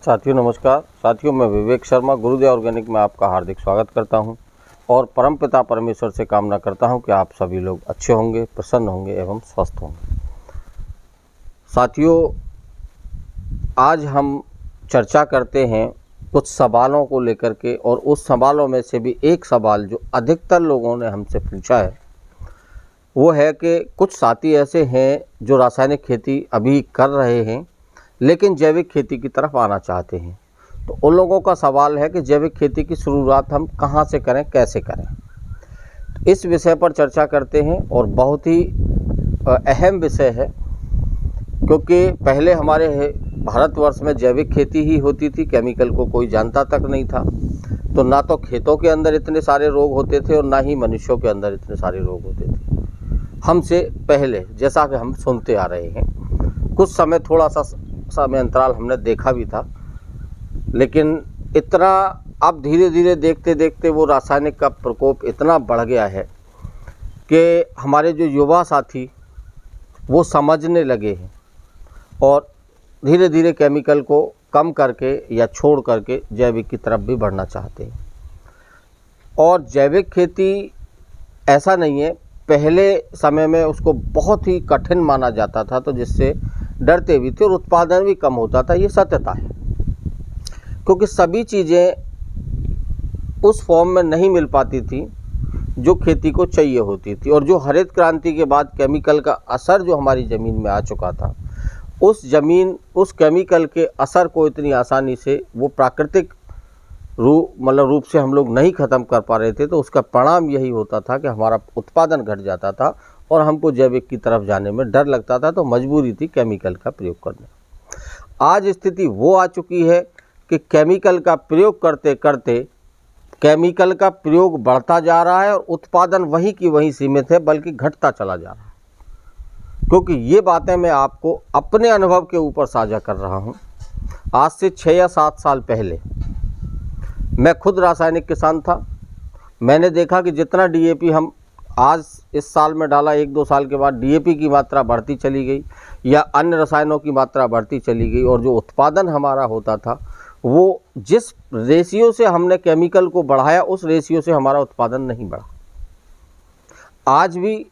साथियों नमस्कार। साथियों मैं विवेक शर्मा गुरुदेव ऑर्गेनिक में आपका हार्दिक स्वागत करता हूं और परमपिता परमेश्वर से कामना करता हूं कि आप सभी लोग अच्छे होंगे, प्रसन्न होंगे एवं स्वस्थ होंगे। साथियों आज हम चर्चा करते हैं कुछ सवालों को लेकर के, और उस सवालों में से भी एक सवाल जो अधिकतर लोगों ने हमसे पूछा है वो है कि कुछ साथी ऐसे हैं जो रासायनिक खेती अभी कर रहे हैं लेकिन जैविक खेती की तरफ आना चाहते हैं। तो उन लोगों का सवाल है कि जैविक खेती की शुरुआत हम कहाँ से करें, कैसे करें। इस विषय पर चर्चा करते हैं और बहुत ही अहम विषय है, क्योंकि पहले हमारे भारतवर्ष में जैविक खेती ही होती थी, केमिकल को कोई जानता तक नहीं था। तो ना तो खेतों के अंदर इतने सारे रोग होते थे और ना ही मनुष्यों के अंदर इतने सारे रोग होते थे हमसे पहले, जैसा कि हम सुनते आ रहे हैं। कुछ समय थोड़ा सा समय अंतराल हमने देखा भी था, लेकिन इतना अब धीरे धीरे देखते देखते वो रासायनिक का प्रकोप इतना बढ़ गया है कि हमारे जो युवा साथी वो समझने लगे हैं और धीरे धीरे केमिकल को कम करके या छोड़ करके जैविक की तरफ भी बढ़ना चाहते हैं। और जैविक खेती ऐसा नहीं है, पहले समय में उसको बहुत ही कठिन माना जाता था, तो जिससे डरते भी थे और उत्पादन भी कम होता था। ये सत्यता है, क्योंकि सभी चीज़ें उस फॉर्म में नहीं मिल पाती थी जो खेती को चाहिए होती थी। और जो हरित क्रांति के बाद केमिकल का असर जो हमारी ज़मीन में आ चुका था, उस केमिकल के असर को इतनी आसानी से वो प्राकृतिक रूप से हम लोग नहीं ख़त्म कर पा रहे थे। तो उसका परिणाम यही होता था कि हमारा उत्पादन घट जाता था और हमको जैविक की तरफ जाने में डर लगता था, तो मजबूरी थी केमिकल का प्रयोग करने। आज स्थिति वो आ चुकी है कि केमिकल का प्रयोग करते करते केमिकल का प्रयोग बढ़ता जा रहा है और उत्पादन वहीं की वहीं सीमित है, बल्कि घटता चला जा रहा है। क्योंकि ये बातें मैं आपको अपने अनुभव के ऊपर साझा कर रहा हूँ। आज से 6 या 7 साल पहले मैं खुद रासायनिक किसान था। मैंने देखा कि जितना डीएपी हम आज इस साल में डाला, 1-2 साल के बाद डीएपी की मात्रा बढ़ती चली गई या अन्य रसायनों की मात्रा बढ़ती चली गई, और जो उत्पादन हमारा होता था वो जिस रेशियो से हमने केमिकल को बढ़ाया उस रेशियो से हमारा उत्पादन नहीं बढ़ा। आज भी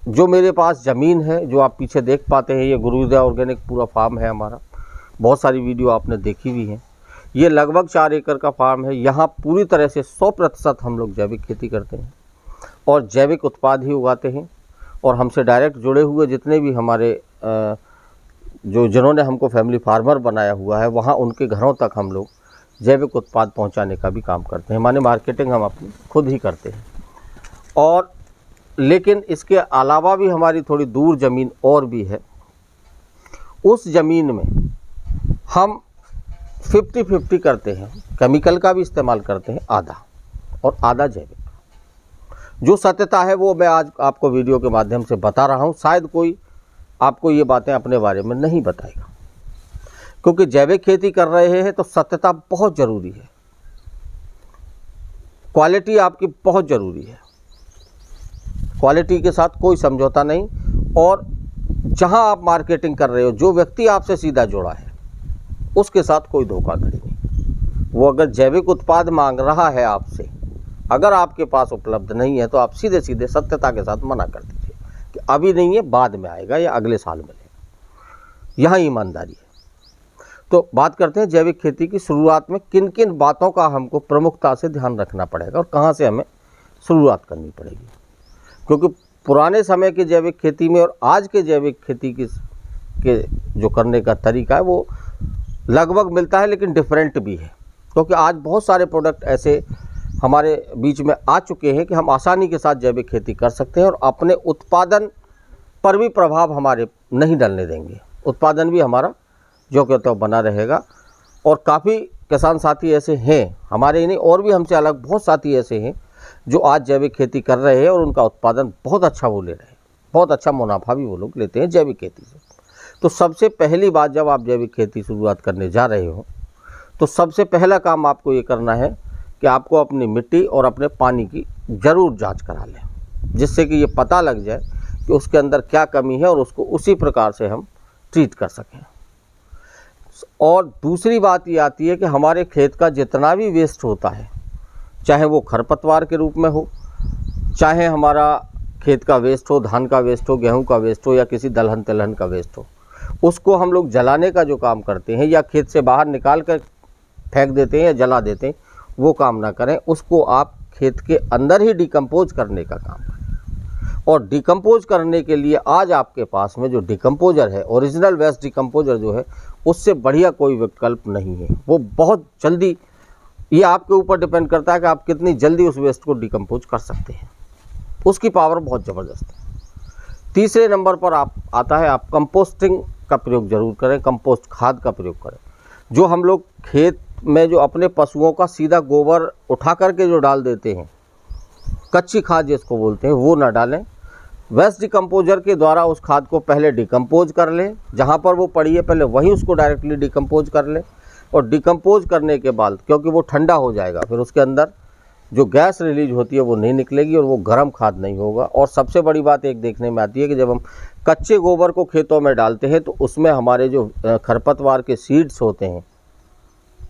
जो मेरे पास ज़मीन है, जो आप पीछे देख पाते हैं, ये गुरुदेव ऑर्गेनिक पूरा फार्म है हमारा। बहुत सारी वीडियो आपने देखी भी हैं। ये लगभग 4 एकड़ का फार्म है। यहाँ पूरी तरह से 100% हम लोग जैविक खेती करते हैं और जैविक उत्पाद ही उगाते हैं। और हमसे डायरेक्ट जुड़े हुए जितने भी हमारे जिन्होंने हमको फैमिली फार्मर बनाया हुआ है, वहाँ उनके घरों तक हम लोग जैविक उत्पाद पहुँचाने का भी काम करते हैं। माने मार्केटिंग हम अपनी खुद ही करते हैं। और लेकिन इसके अलावा भी हमारी थोड़ी दूर ज़मीन और भी है। उस ज़मीन में हम 50-50 करते हैं, केमिकल का भी इस्तेमाल करते हैं आधा, और आधा जैविक। जो सत्यता है वो मैं आज आपको वीडियो के माध्यम से बता रहा हूँ। शायद कोई आपको ये बातें अपने बारे में नहीं बताएगा, क्योंकि जैविक खेती कर रहे हैं तो सत्यता बहुत ज़रूरी है, क्वालिटी आपकी बहुत ज़रूरी है। क्वालिटी के साथ कोई समझौता नहीं। और जहां आप मार्केटिंग कर रहे हो, जो व्यक्ति आपसे सीधा जुड़ा है, उसके साथ कोई धोखाधड़ी नहीं। वो अगर जैविक उत्पाद मांग रहा है आपसे, अगर आपके पास उपलब्ध नहीं है, तो आप सीधे सीधे सत्यता के साथ मना कर दीजिए कि अभी नहीं है, बाद में आएगा या अगले साल मिलेगा। यहाँ ईमानदारी है। तो बात करते हैं जैविक खेती की शुरुआत में किन किन बातों का हमको प्रमुखता से ध्यान रखना पड़ेगा और कहाँ से हमें शुरुआत करनी पड़ेगी। क्योंकि पुराने समय की जैविक खेती में और आज के जैविक खेती के जो करने का तरीका है वो लगभग मिलता है, लेकिन डिफरेंट भी है। क्योंकि आज बहुत सारे प्रोडक्ट ऐसे हमारे बीच में आ चुके हैं कि हम आसानी के साथ जैविक खेती कर सकते हैं और अपने उत्पादन पर भी प्रभाव हमारे नहीं डालने देंगे। उत्पादन भी हमारा जो कि तो बना रहेगा। और काफ़ी किसान साथी ऐसे हैं हमारे ही नहीं, और भी हमसे अलग बहुत साथी ऐसे हैं जो आज जैविक खेती कर रहे हैं और उनका उत्पादन बहुत अच्छा वो ले रहे हैं, बहुत अच्छा मुनाफा भी वो लोग लेते हैं जैविक खेती से। तो सबसे पहली बात, जब आप जैविक खेती शुरुआत करने जा रहे हो, तो सबसे पहला काम आपको ये करना है कि आपको अपनी मिट्टी और अपने पानी की ज़रूर जांच करा लें, जिससे कि ये पता लग जाए कि उसके अंदर क्या कमी है और उसको उसी प्रकार से हम ट्रीट कर सकें। और दूसरी बात ये आती है कि हमारे खेत का जितना भी वेस्ट होता है, चाहे वो खरपतवार के रूप में हो, चाहे हमारा खेत का वेस्ट हो, धान का वेस्ट हो, गेहूं का वेस्ट हो, या किसी दलहन तिलहन का वेस्ट हो, उसको हम लोग जलाने का जो काम करते हैं या खेत से बाहर निकाल कर फेंक देते हैं या जला देते हैं, वो काम ना करें। उसको आप खेत के अंदर ही डिकम्पोज करने का काम करें। और डिकम्पोज करने के लिए आज आपके पास में जो डिकम्पोजर है, ओरिजिनल वेस्ट डिकम्पोजर जो है, उससे बढ़िया कोई विकल्प नहीं है। वो बहुत जल्दी, ये आपके ऊपर डिपेंड करता है कि आप कितनी जल्दी उस वेस्ट को डिकम्पोज कर सकते हैं। उसकी पावर बहुत ज़बरदस्त है। तीसरे नंबर पर आता है आप कंपोस्टिंग का प्रयोग जरूर करें, कंपोस्ट खाद का प्रयोग करें। जो हम लोग खेत में जो अपने पशुओं का सीधा गोबर उठा करके जो डाल देते हैं, कच्ची खाद जिसको बोलते हैं, वो ना डालें। वेस्ट डिकम्पोजर के द्वारा उस खाद को पहले डिकम्पोज कर लें, जहाँ पर वो पड़ी है पहले वहीं उसको डायरेक्टली डिकम्पोज कर लें। और डिकम्पोज करने के बाद, क्योंकि वो ठंडा हो जाएगा, फिर उसके अंदर जो गैस रिलीज होती है वो नहीं निकलेगी और वो गर्म खाद नहीं होगा। और सबसे बड़ी बात एक देखने में आती है कि जब हम कच्चे गोबर को खेतों में डालते हैं तो उसमें हमारे जो खरपतवार के सीड्स होते हैं,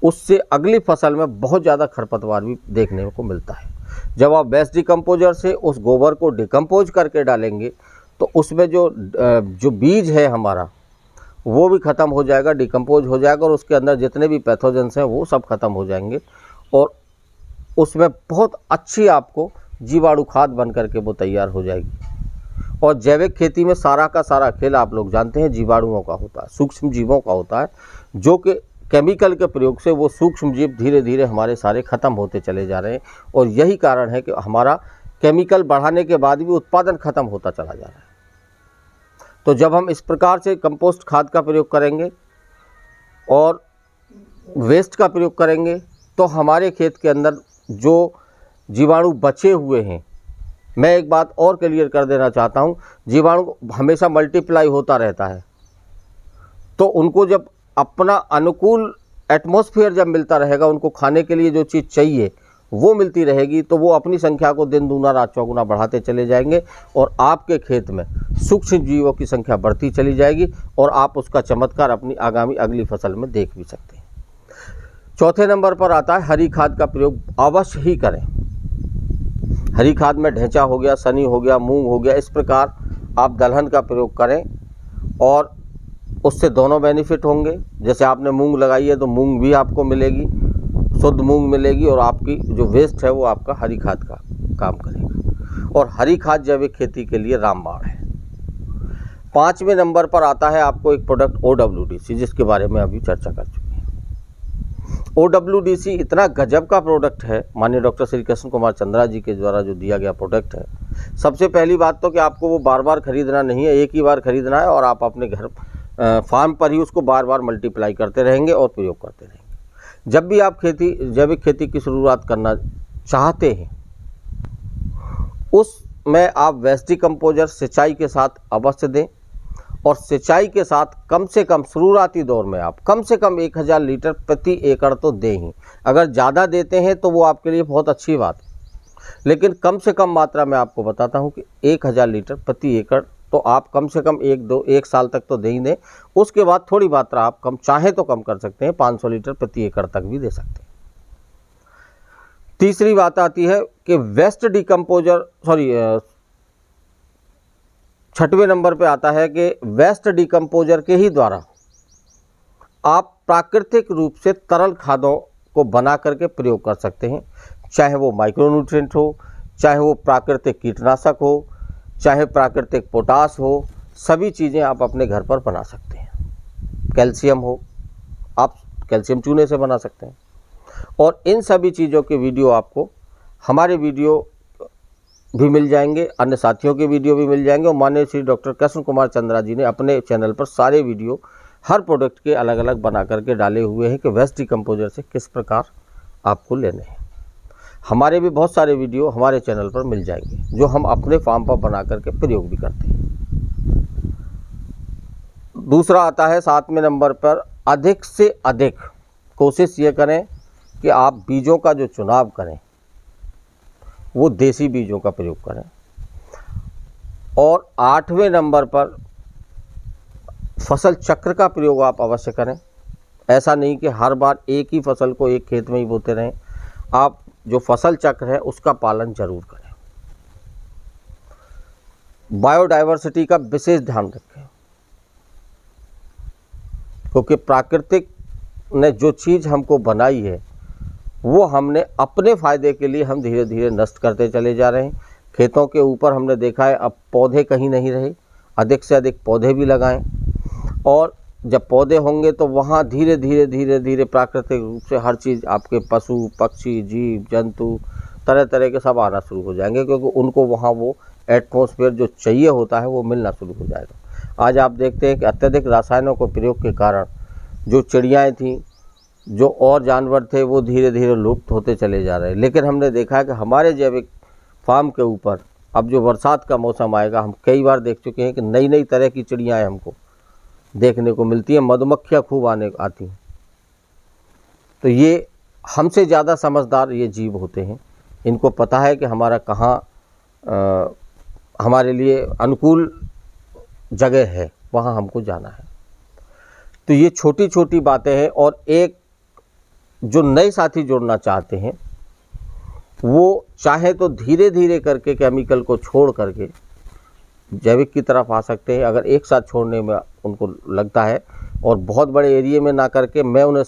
उससे अगली फसल में बहुत ज़्यादा खरपतवार भी देखने को मिलता है। जब आप वेस्ट डिकम्पोजर से उस गोबर को डिकम्पोज करके डालेंगे तो उसमें जो बीज है हमारा, वो भी ख़त्म हो जाएगा, डिकम्पोज हो जाएगा, और उसके अंदर जितने भी पैथोजेंस हैं वो सब ख़त्म हो जाएंगे। और उसमें बहुत अच्छी आपको जीवाणु खाद बन करके वो तैयार हो जाएगी। और जैविक खेती में सारा का सारा खेल आप लोग जानते हैं जीवाणुओं का होता है, सूक्ष्म जीवों का होता है, जो कि केमिकल के प्रयोग से वो सूक्ष्म जीव धीरे धीरे हमारे सारे ख़त्म होते चले जा रहे हैं। और यही कारण है कि हमारा केमिकल बढ़ाने के बाद भी उत्पादन ख़त्म होता चला जा रहा है। तो जब हम इस प्रकार से कंपोस्ट खाद का प्रयोग करेंगे और वेस्ट का प्रयोग करेंगे तो हमारे खेत के अंदर जो जीवाणु बचे हुए हैं, मैं एक बात और क्लियर कर देना चाहता हूं, जीवाणु हमेशा मल्टीप्लाई होता रहता है। तो उनको जब अपना अनुकूल एटमॉस्फेयर जब मिलता रहेगा, उनको खाने के लिए जो चीज़ चाहिए वो मिलती रहेगी, तो वो अपनी संख्या को दिन दूना रात चौगुना बढ़ाते चले जाएंगे और आपके खेत में सूक्ष्म जीवों की संख्या बढ़ती चली जाएगी और आप उसका चमत्कार अपनी आगामी अगली फसल में देख भी सकते हैं। चौथे नंबर पर आता है हरी खाद का प्रयोग अवश्य ही करें। हरी खाद में ढेंचा हो गया, सनी हो गया, मूंग हो गया, इस प्रकार आप दलहन का प्रयोग करें और उससे दोनों बेनिफिट होंगे। जैसे आपने मूंग लगाई है तो मूंग भी आपको मिलेगी, शुद्ध मूंग मिलेगी, और आपकी जो वेस्ट है वो आपका हरी खाद का काम करेगा। और हरी खाद जैविक खेती के लिए रामबाण है। 5वें नंबर पर आता है आपको एक प्रोडक्ट OWDC, जिसके बारे में अभी चर्चा कर चुके हैं। OWDC इतना गजब का प्रोडक्ट है, माननीय डॉक्टर श्री कृष्ण कुमार चंद्रा जी के द्वारा जो दिया गया प्रोडक्ट है। सबसे पहली बात तो कि आपको वो बार बार खरीदना नहीं है, एक ही बार खरीदना है और आप अपने घर फार्म पर ही उसको बार बार मल्टीप्लाई करते रहेंगे और प्रयोग करते रहेंगे। जब भी आप जैविक खेती की शुरुआत करना चाहते हैं, उसमें आप वेस्ट डिकम्पोजर सिंचाई के साथ अवश्य दें। और सिंचाई के साथ कम से कम शुरुआती दौर में आप कम से कम 1000 लीटर प्रति एकड़ तो दें ही। अगर ज़्यादा देते हैं तो वो आपके लिए बहुत अच्छी बात है, लेकिन कम से कम मात्रा में आपको बताता हूँ कि 1000 लीटर प्रति एकड़ तो आप कम से कम एक साल तक तो दे ही दें। उसके बाद थोड़ी मात्रा आप कम चाहे तो कम कर सकते हैं, 500 लीटर प्रति एकड़ तक भी दे सकते हैं। तीसरी बात आती है कि वेस्ट डिकम्पोजर छठवें नंबर पे आता है कि वेस्ट डिकम्पोजर के ही द्वारा आप प्राकृतिक रूप से तरल खादों को बना करके प्रयोग कर सकते हैं। चाहे वो माइक्रोन्यूट्रिएंट हो, चाहे वो प्राकृतिक कीटनाशक हो, चाहे प्राकृतिक पोटास हो, सभी चीज़ें आप अपने घर पर बना सकते हैं। कैल्शियम हो, आप कैल्शियम चूने से बना सकते हैं। और इन सभी चीज़ों के वीडियो आपको हमारे वीडियो भी मिल जाएंगे, अन्य साथियों के वीडियो भी मिल जाएंगे। और माननीय श्री डॉक्टर कृष्ण कुमार चंद्रा जी ने अपने चैनल पर सारे वीडियो हर प्रोडक्ट के अलग अलग बना करके डाले हुए हैं कि वेस्ट डिकम्पोजर से किस प्रकार आपको लेने हैं। हमारे भी बहुत सारे वीडियो हमारे चैनल पर मिल जाएंगे जो हम अपने फार्म पर बना करके प्रयोग भी करते हैं। दूसरा आता है 7वें नंबर पर, अधिक से अधिक कोशिश ये करें कि आप बीजों का जो चुनाव करें वो देसी बीजों का प्रयोग करें। और 8वें नंबर पर फसल चक्र का प्रयोग आप अवश्य करें। ऐसा नहीं कि हर बार एक ही फसल को एक खेत में ही बोते रहें। आप जो फसल चक्र है उसका पालन जरूर करें। बायोडाइवर्सिटी का विशेष ध्यान रखें, क्योंकि प्राकृतिक ने जो चीज़ हमको बनाई है वो हमने अपने फ़ायदे के लिए हम धीरे धीरे नष्ट करते चले जा रहे हैं। खेतों के ऊपर हमने देखा है अब पौधे कहीं नहीं रहे, अधिक से अधिक पौधे भी लगाएं, और जब पौधे होंगे तो वहाँ धीरे धीरे धीरे धीरे प्राकृतिक रूप से हर चीज़, आपके पशु पक्षी जीव जंतु तरह तरह के सब आना शुरू हो जाएंगे, क्योंकि उनको वहाँ वो एटमॉस्फेयर जो चाहिए होता है वो मिलना शुरू हो जाएगा। आज आप देखते हैं कि अत्यधिक रासायनों के प्रयोग के कारण जो चिड़ियाएँ थीं, जो और जानवर थे, वो धीरे धीरे लुप्त होते चले जा रहे हैं। लेकिन हमने देखा है कि हमारे जैविक फार्म के ऊपर अब जो बरसात का मौसम आएगा, हम कई बार देख चुके हैं कि नई नई तरह की चिड़ियाएँ हमको देखने को मिलती हैं, मधुमक्खियाँ खूब आती हैं। तो ये हमसे ज़्यादा समझदार ये जीव होते हैं, इनको पता है कि हमारा कहाँ हमारे लिए अनुकूल जगह है, वहाँ हमको जाना है। तो ये छोटी छोटी बातें हैं। और एक जो नए साथी जुड़ना चाहते हैं वो चाहे तो धीरे धीरे करके केमिकल को छोड़ करके जैविक की तरफ आ सकते हैं। अगर एक साथ छोड़ने में उनको लगता है और बहुत बड़े एरिया में ना करके, मैं उन्हें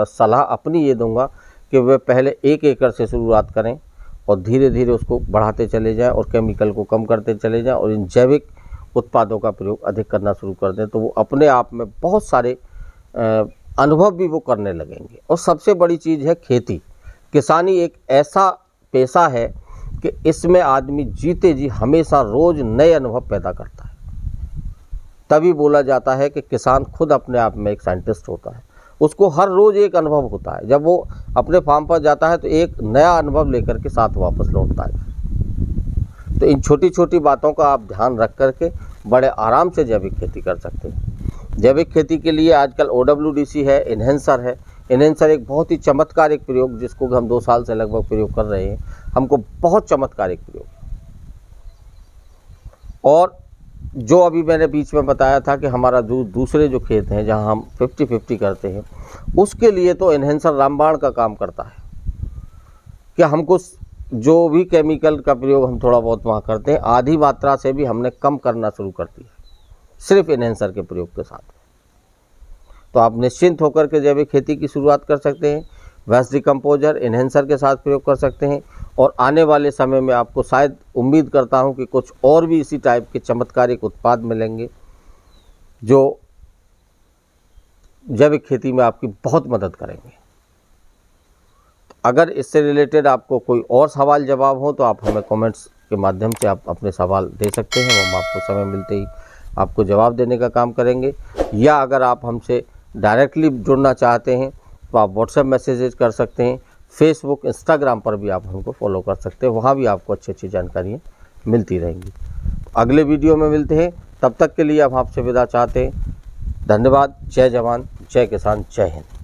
सलाह अपनी ये दूंगा कि वे पहले 1 एकड़ से शुरुआत करें और धीरे धीरे उसको बढ़ाते चले जाएं और केमिकल को कम करते चले जाएं और इन जैविक उत्पादों का प्रयोग अधिक करना शुरू कर दें। तो वो अपने आप में बहुत सारे अनुभव भी वो करने लगेंगे। और सबसे बड़ी चीज़ है खेती। किसानी एक ऐसा पेशा है कि इसमें आदमी जीते जी हमेशा रोज़ नए अनुभव पैदा करता है। तभी बोला जाता है कि किसान खुद अपने आप में एक साइंटिस्ट होता है, उसको हर रोज़ एक अनुभव होता है। जब वो अपने फार्म पर जाता है तो एक नया अनुभव लेकर के साथ वापस लौटता है। तो इन छोटी छोटी बातों का आप ध्यान रख करके बड़े आराम से जैविक खेती कर सकते हैं। जैविक खेती के लिए आजकल OWDC है, इन्हेंसर है। इन्हेंसर एक बहुत ही चमत्कारिक प्रयोग, जिसको हम 2 साल से लगभग प्रयोग कर रहे हैं, हमको बहुत चमत्कारिक प्रयोग। और जो अभी मैंने बीच में बताया था कि हमारा दूसरे जो खेत हैं जहां हम 50-50 करते हैं, उसके लिए तो इन्हेंसर रामबाण का काम करता है कि हमको जो भी केमिकल का प्रयोग हम थोड़ा बहुत वहाँ करते हैं, आधी मात्रा से भी हमने कम करना शुरू कर दिया सिर्फ इन्हेंसर के प्रयोग के साथ। तो आप निश्चिंत होकर के जैविक खेती की शुरुआत कर सकते हैं। वेस्ट डिकम्पोजर इन्हेंसर के साथ प्रयोग कर सकते हैं। और आने वाले समय में आपको शायद उम्मीद करता हूं कि कुछ और भी इसी टाइप के चमत्कारिक उत्पाद मिलेंगे जो जैविक खेती में आपकी बहुत मदद करेंगे। अगर इससे रिलेटेड आपको कोई और सवाल जवाब हो तो आप हमें कमेंट्स के माध्यम से आप अपने सवाल दे सकते हैं। हम आपको समय मिलते ही आपको जवाब देने का काम करेंगे। या अगर आप हमसे डायरेक्टली जुड़ना चाहते हैं तो आप व्हाट्सएप मैसेजेस कर सकते हैं। फेसबुक इंस्टाग्राम पर भी आप हमको फॉलो कर सकते हैं, वहाँ भी आपको अच्छी अच्छी जानकारियाँ मिलती रहेंगी। अगले वीडियो में मिलते हैं, तब तक के लिए हम आपसे विदा चाहते हैं। धन्यवाद। जय जवान, जय किसान, जय हिंद।